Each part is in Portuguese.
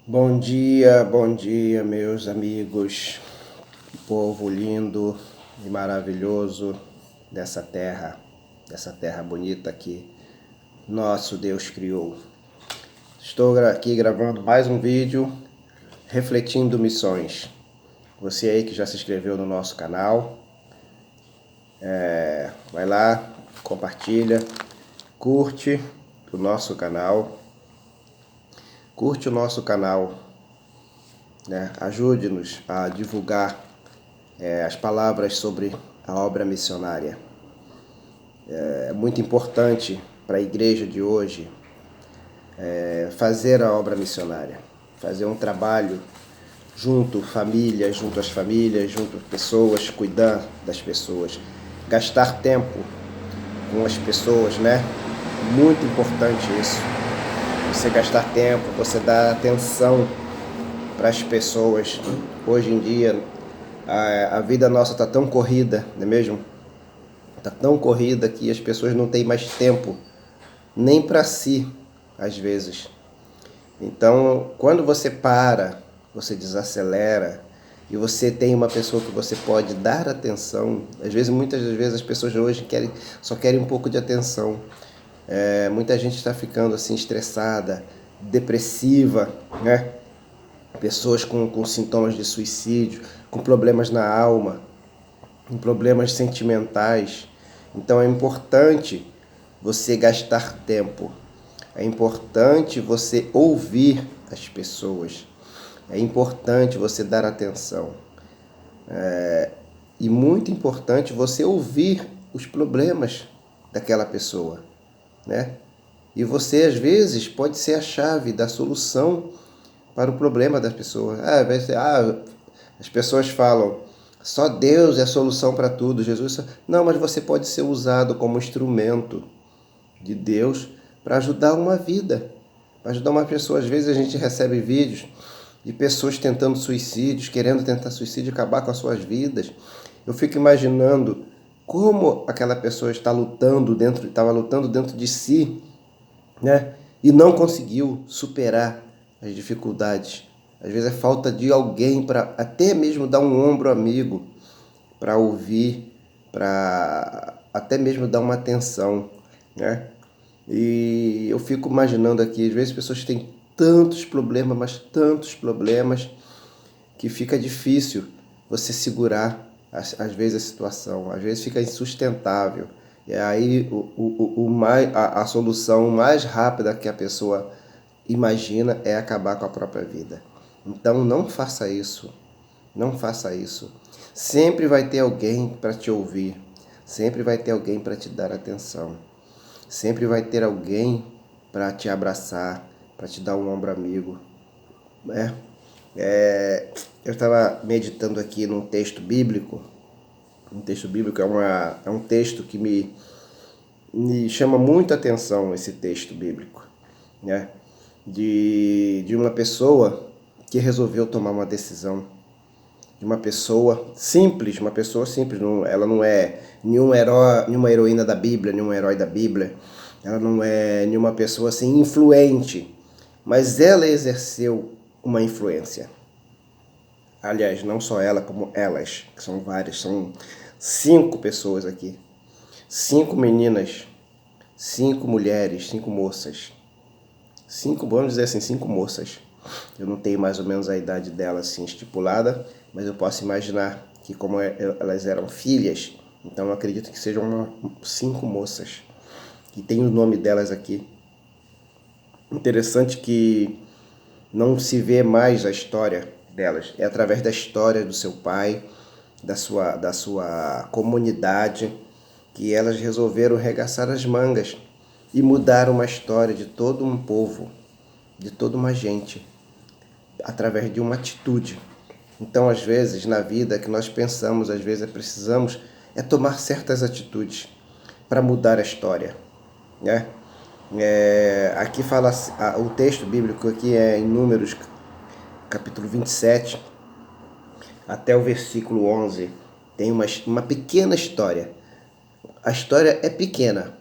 Bom dia, meus amigos, povo lindo e maravilhoso dessa terra bonita que nosso Deus criou. Estou aqui gravando mais um vídeo refletindo missões. Você aí que já se inscreveu no nosso canal, vai lá, compartilha, curte o nosso canal, né? Ajude-nos a divulgar as palavras sobre a obra missionária. É muito importante para a igreja de hoje fazer a obra missionária, fazer um trabalho junto às famílias, junto às pessoas, cuidar das pessoas, gastar tempo com as pessoas, né? Muito importante isso. Você gastar tempo, você dar atenção para as pessoas. Hoje em dia, a vida nossa está tão corrida, não é mesmo? Está tão corrida que as pessoas não têm mais tempo nem para si, às vezes. Então, quando você para, você desacelera e você tem uma pessoa que você pode dar atenção. Às vezes, muitas das vezes as pessoas hoje só querem um pouco de atenção. Muita gente está ficando assim estressada, depressiva, né? Pessoas com sintomas de suicídio, com problemas na alma, com problemas sentimentais. Então é importante você gastar tempo. É importante você ouvir as pessoas. É importante você dar atenção. E muito importante você ouvir os problemas daquela pessoa, né? E você, às vezes, pode ser a chave da solução para o problema das pessoas. As pessoas falam, só Deus é a solução para tudo. Jesus, não, mas você pode ser usado como instrumento de Deus para ajudar uma vida, para ajudar uma pessoa. Às vezes a gente recebe vídeos de pessoas tentando suicídios, querendo tentar suicídio, acabar com as suas vidas. Eu fico imaginando como aquela pessoa estava lutando dentro de si, né? E não conseguiu superar as dificuldades. Às vezes é falta de alguém para até mesmo dar um ombro amigo, para ouvir, para até mesmo dar uma atenção, né? E eu fico imaginando aqui, às vezes as pessoas têm tantos problemas, mas tantos problemas, que fica difícil você segurar às vezes a situação, às vezes fica insustentável. E aí a solução mais rápida que a pessoa imagina é acabar com a própria vida. Então não faça isso, não faça isso. Sempre vai ter alguém para te ouvir, sempre vai ter alguém para te dar atenção, sempre vai ter alguém para te abraçar, para te dar um ombro amigo, né? Eu estava meditando aqui num texto bíblico. Um texto bíblico é um texto que me chama muita atenção, esse texto bíblico, né? De uma pessoa que resolveu tomar uma decisão, de uma pessoa simples, ela não é nenhum herói, nenhuma heroína da Bíblia, nenhum herói da Bíblia, ela não é nenhuma pessoa assim influente, mas ela exerceu uma influência. Aliás, não só ela, como elas, que são várias, são 5 pessoas aqui. 5 meninas, 5 mulheres, 5 moças. Vamos dizer assim, 5 moças. Eu não tenho mais ou menos a idade delas assim estipulada, mas eu posso imaginar que como elas eram filhas, então eu acredito que sejam 5 moças. E tem o nome delas aqui. Interessante que não se vê mais a história delas. É através da história do seu pai, da sua comunidade, que elas resolveram arregaçar as mangas e mudar uma história de todo um povo, de toda uma gente, através de uma atitude. Então, às vezes, na vida que nós pensamos, às vezes precisamos tomar certas atitudes para mudar a história, né? Aqui fala, o texto bíblico aqui é em Números, capítulo 27, até o versículo 11, tem uma pequena história. A história é pequena,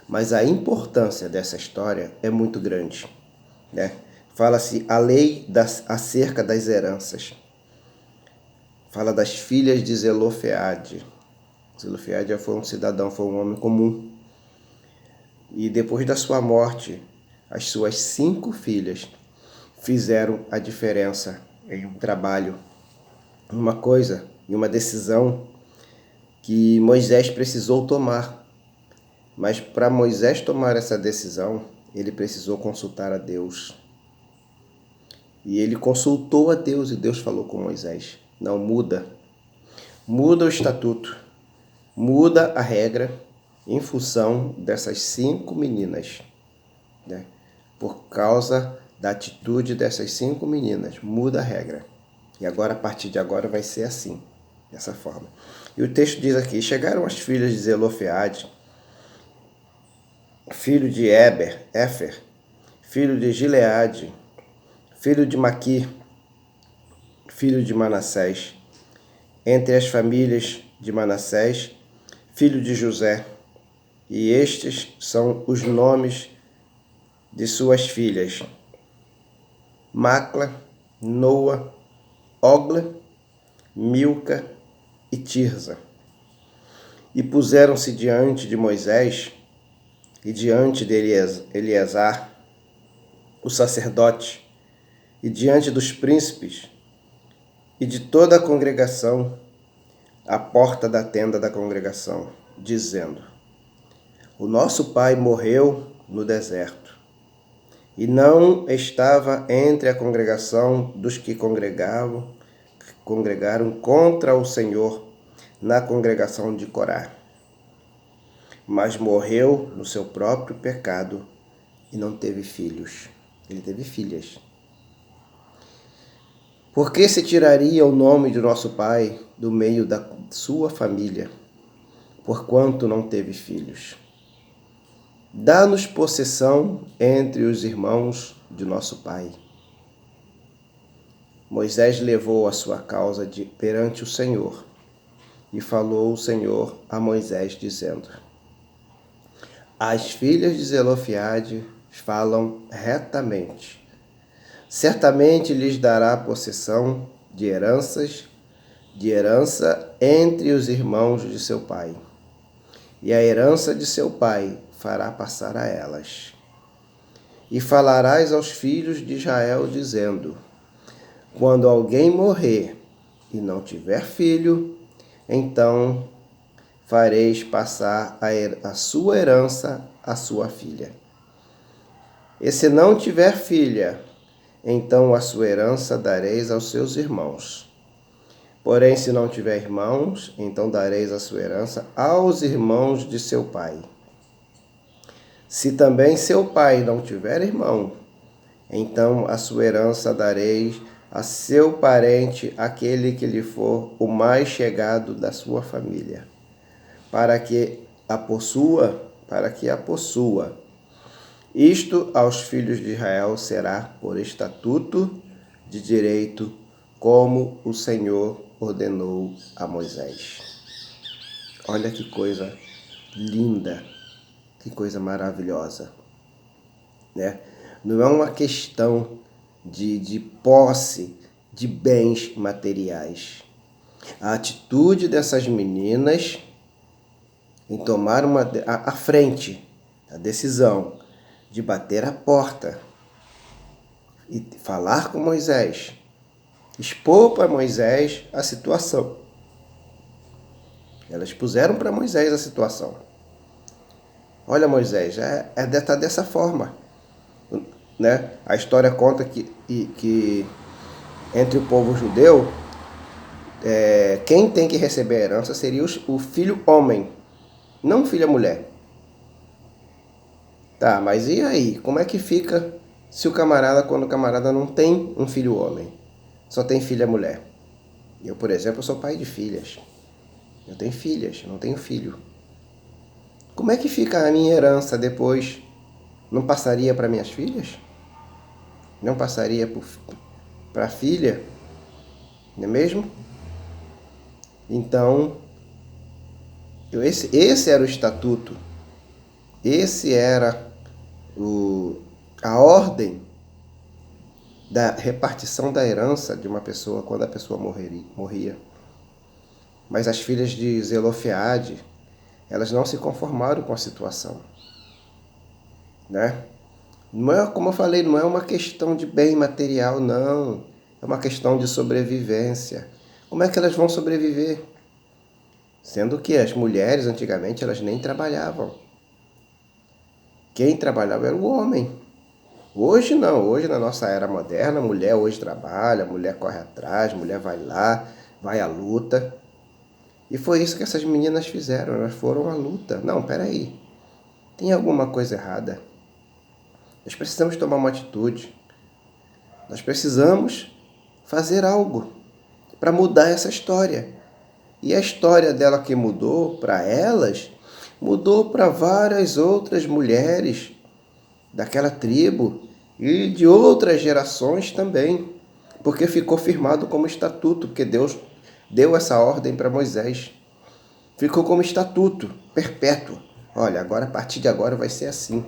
mas a importância dessa história é muito grande, né? fala-se a lei acerca das heranças. Fala das filhas de Zelofeade. Zelofeade foi um cidadão, foi um homem comum. E depois da sua morte, as suas 5 filhas fizeram a diferença em um trabalho, uma coisa, em uma decisão que Moisés precisou tomar. Mas para Moisés tomar essa decisão, ele precisou consultar a Deus. E ele consultou a Deus e Deus falou com Moisés: não, muda o estatuto, muda a regra em função dessas 5 meninas, né? Por causa da atitude dessas 5 meninas, muda a regra. E agora, a partir de agora, vai ser assim, dessa forma. E o texto diz aqui: chegaram as filhas de Zelofeade, filho de Éfer, filho de Gileade, filho de Maquir, filho de Manassés, entre as famílias de Manassés, filho de José. E estes são os nomes de suas filhas: Macla, Noa, Ogla, Milca e Tirza. E puseram-se diante de Moisés e diante de Eleazar, o sacerdote, e diante dos príncipes e de toda a congregação, à porta da tenda da congregação, dizendo: o nosso pai morreu no deserto, e não estava entre a congregação dos que congregaram contra o Senhor na congregação de Corá, mas morreu no seu próprio pecado e não teve filhos. Ele teve filhas. Por que se tiraria o nome de nosso pai do meio da sua família, porquanto não teve filhos? Dá-nos possessão entre os irmãos de nosso pai. Moisés levou a sua causa perante o Senhor, e falou o Senhor a Moisés, dizendo: as filhas de Zelofeade falam retamente. Certamente lhes dará possessão de herança entre os irmãos de seu pai, e a herança de seu pai fará passar a elas. E falarás aos filhos de Israel, dizendo: quando alguém morrer e não tiver filho, então fareis passar a sua herança à sua filha. E se não tiver filha, então a sua herança dareis aos seus irmãos. Porém, se não tiver irmãos, então dareis a sua herança aos irmãos de seu pai. Se também seu pai não tiver irmão, então a sua herança dareis a seu parente, aquele que lhe for o mais chegado da sua família, para que a possua. Isto aos filhos de Israel será por estatuto de direito, como o Senhor ordenou a Moisés. Olha que coisa linda, que coisa maravilhosa, né? Não é uma questão de posse de bens materiais. A atitude dessas meninas em tomar a frente, a decisão de bater a porta e falar com Moisés, expor para Moisés a situação. Elas puseram para Moisés a situação. Olha, Moisés, tá dessa forma, né? A história conta que entre o povo judeu, quem tem que receber a herança seria o filho homem, não filha mulher. Tá, mas e aí? Como é que fica se quando o camarada não tem um filho homem, só tem filha mulher? Eu, por exemplo, sou pai de filhas. Eu tenho filhas, não tenho filho. Como é que fica a minha herança depois? Não passaria para minhas filhas? Não passaria para a filha? Não é mesmo? Então, esse era o estatuto. Esse era a ordem da repartição da herança de uma pessoa quando a pessoa morria. Mas as filhas de Zelofeade, elas não se conformaram com a situação, né? Não é, como eu falei, não é uma questão de bem material, não. É uma questão de sobrevivência. Como é que elas vão sobreviver? Sendo que as mulheres, antigamente, elas nem trabalhavam. Quem trabalhava era o homem. Hoje não, hoje na nossa era moderna, a mulher hoje trabalha, a mulher corre atrás, a mulher vai lá, vai à luta. E foi isso que essas meninas fizeram, elas foram à luta. Não, peraí, tem alguma coisa errada. Nós precisamos tomar uma atitude. Nós precisamos fazer algo para mudar essa história. E a história dela que mudou para elas, mudou para várias outras mulheres daquela tribo e de outras gerações também, porque ficou firmado como estatuto, porque Deus deu essa ordem para Moisés. Ficou como estatuto perpétuo. Olha, agora a partir de agora vai ser assim.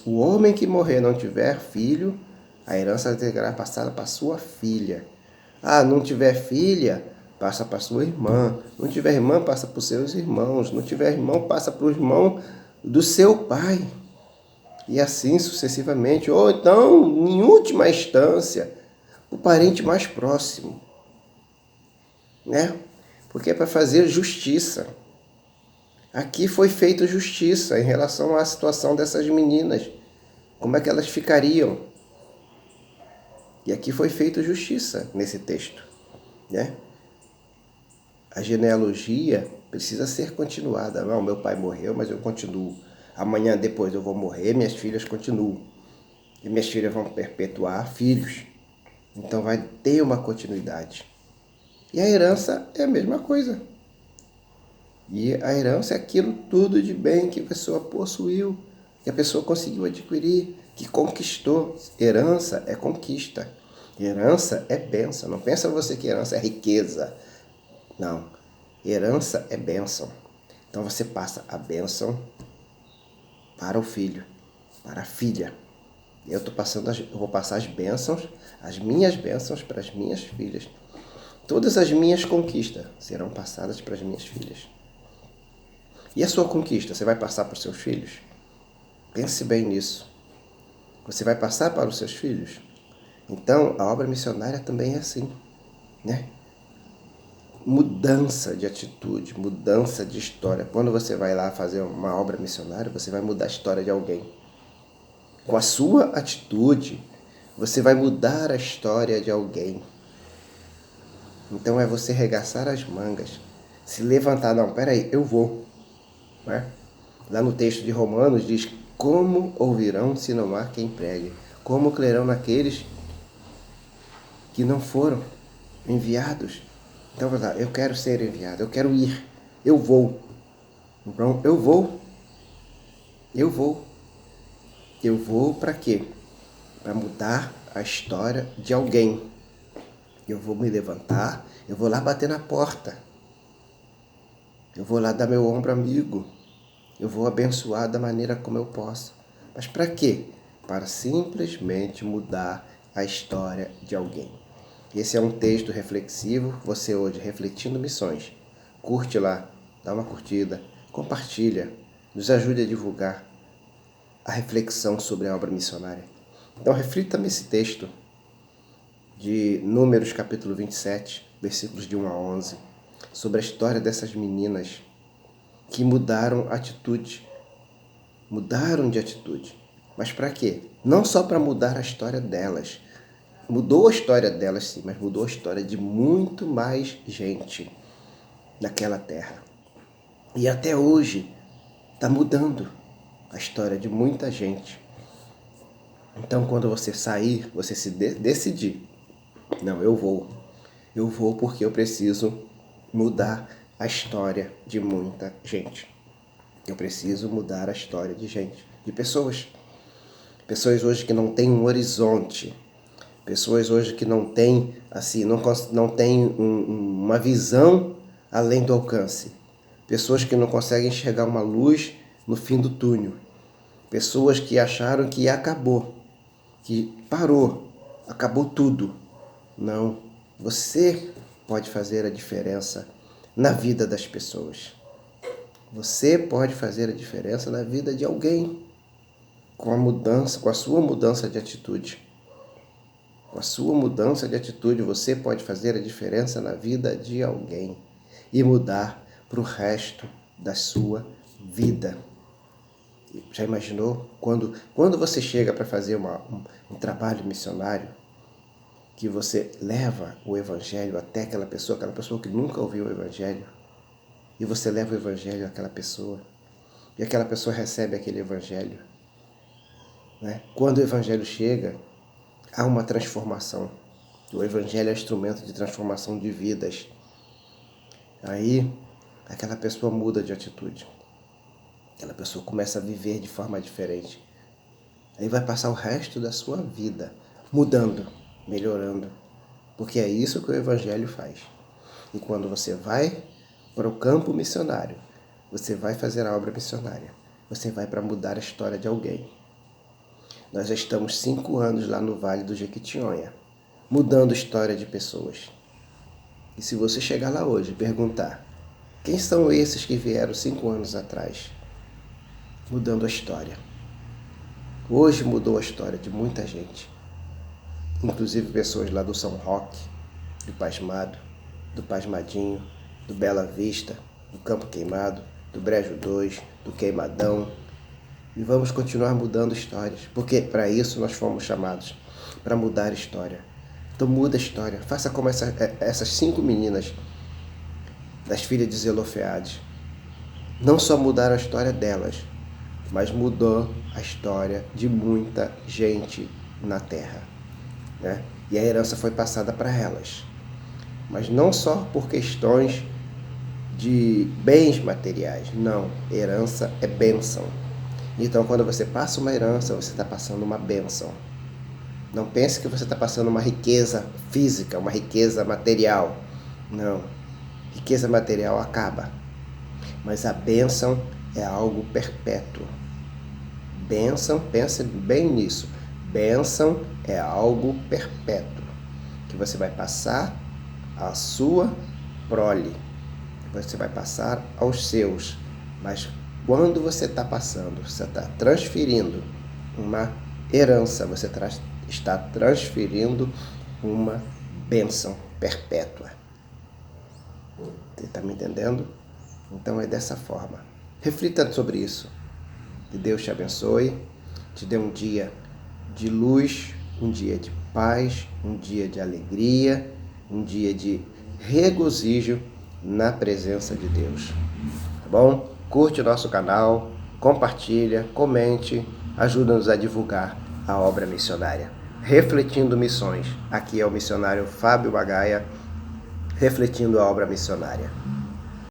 O homem que morrer não tiver filho, a herança será passada para sua filha. Ah, não tiver filha, passa para sua irmã. Não tiver irmã, passa para os seus irmãos. Não tiver irmão, passa para o irmão do seu pai. E assim sucessivamente. Ou então, em última instância, o parente mais próximo, né? Porque é para fazer justiça. Aqui foi feita justiça em relação à situação dessas meninas. Como é que elas ficariam? E aqui foi feita justiça nesse texto, né? A genealogia precisa ser continuada. Não, meu pai morreu, mas eu continuo. Amanhã depois eu vou morrer, minhas filhas continuam. E minhas filhas vão perpetuar filhos. Então vai ter uma continuidade. E a herança é a mesma coisa. E a herança é aquilo tudo de bem que a pessoa possuiu, que a pessoa conseguiu adquirir, que conquistou. Herança é conquista. Herança é bênção. Não pensa você que herança é riqueza. Não. Herança é bênção. Então você passa a bênção para o filho, para a filha. Eu vou passar as bênçãos, as minhas bênçãos para as minhas filhas. Todas as minhas conquistas serão passadas para as minhas filhas. E a sua conquista, você vai passar para os seus filhos? Pense bem nisso. Você vai passar para os seus filhos? Então, a obra missionária também é assim, né? Mudança de atitude, mudança de história. Quando você vai lá fazer uma obra missionária, você vai mudar a história de alguém. Com a sua atitude, você vai mudar a história de alguém. Então é você regaçar as mangas, se levantar. Não, peraí, eu vou. Né? Lá no texto de Romanos diz: como ouvirão se não há quem pregue? Como crerão naqueles que não foram enviados? Então, eu quero ser enviado, eu quero ir, eu vou. Então, eu vou. Eu vou para quê? Para mudar a história de alguém. Eu vou me levantar, eu vou lá bater na porta. Eu vou lá dar meu ombro amigo. Eu vou abençoar da maneira como eu posso. Mas para quê? Para simplesmente mudar a história de alguém. Esse é um texto reflexivo, você hoje refletindo missões. Curte lá, dá uma curtida, compartilha, nos ajude a divulgar a reflexão sobre a obra missionária. Então reflita nesse texto de Números capítulo 27, versículos de 1 a 11, sobre a história dessas meninas que mudaram de atitude. Mas para quê? Não só para mudar a história delas. Mudou a história delas sim, mas mudou a história de muito mais gente naquela terra. E até hoje está mudando a história de muita gente. Então quando você sair, você se decidir, não, eu vou porque eu preciso mudar a história de muita gente. Eu preciso mudar a história de gente, de pessoas. Pessoas hoje que não têm um horizonte. Pessoas hoje que não têm, assim, não têm uma visão além do alcance. Pessoas que não conseguem enxergar uma luz no fim do túnel. Pessoas que acharam que acabou. que parou, acabou tudo. Não, você pode fazer a diferença na vida das pessoas. Você pode fazer a diferença na vida de alguém com a mudança, com a sua mudança de atitude. Com a sua mudança de atitude, você pode fazer a diferença na vida de alguém e mudar para o resto da sua vida. Já imaginou? Quando você chega para fazer um trabalho missionário, que você leva o Evangelho até aquela pessoa que nunca ouviu o Evangelho, e você leva o Evangelho àquela pessoa, e aquela pessoa recebe aquele Evangelho, né? Quando o Evangelho chega, há uma transformação. O Evangelho é instrumento de transformação de vidas. Aí, aquela pessoa muda de atitude. Aquela pessoa começa a viver de forma diferente. Aí vai passar o resto da sua vida mudando, melhorando. Porque é isso que o Evangelho faz. E quando você vai para o campo missionário, você vai fazer a obra missionária. Você vai para mudar a história de alguém. Nós já estamos 5 anos lá no Vale do Jequitinhonha, mudando a história de pessoas. E se você chegar lá hoje e perguntar, quem são esses que vieram 5 anos atrás? Mudando a história. Hoje mudou a história de muita gente. Inclusive pessoas lá do São Roque, do Pasmado, do Pasmadinho, do Bela Vista, do Campo Queimado, do Brejo 2, do Queimadão. E vamos continuar mudando histórias, porque para isso nós fomos chamados, para mudar a história. Então muda a história, faça como essas 5 meninas das filhas de Zelofeade. Não só mudaram a história delas, mas mudou a história de muita gente na terra, né? E a herança foi passada para elas. Mas não só por questões de bens materiais, não. Herança é bênção. Então, quando você passa uma herança, você está passando uma bênção. Não pense que você está passando uma riqueza física, uma riqueza material. Não. Riqueza material acaba. Mas a bênção é algo perpétuo. Bênção, pense bem nisso. Bênção é algo perpétuo. Que você vai passar à sua prole. Você vai passar aos seus. Mas quando você está passando, você está transferindo uma herança, você está transferindo uma bênção perpétua. Você está me entendendo? Então é dessa forma. Reflita sobre isso. Que Deus te abençoe, te dê um dia de luz, um dia de paz, um dia de alegria, um dia de regozijo na presença de Deus. Tá bom? Curte o nosso canal, compartilha, comente, ajuda-nos a divulgar a obra missionária. Refletindo Missões. Aqui é o missionário Fábio Bagaia, refletindo a obra missionária.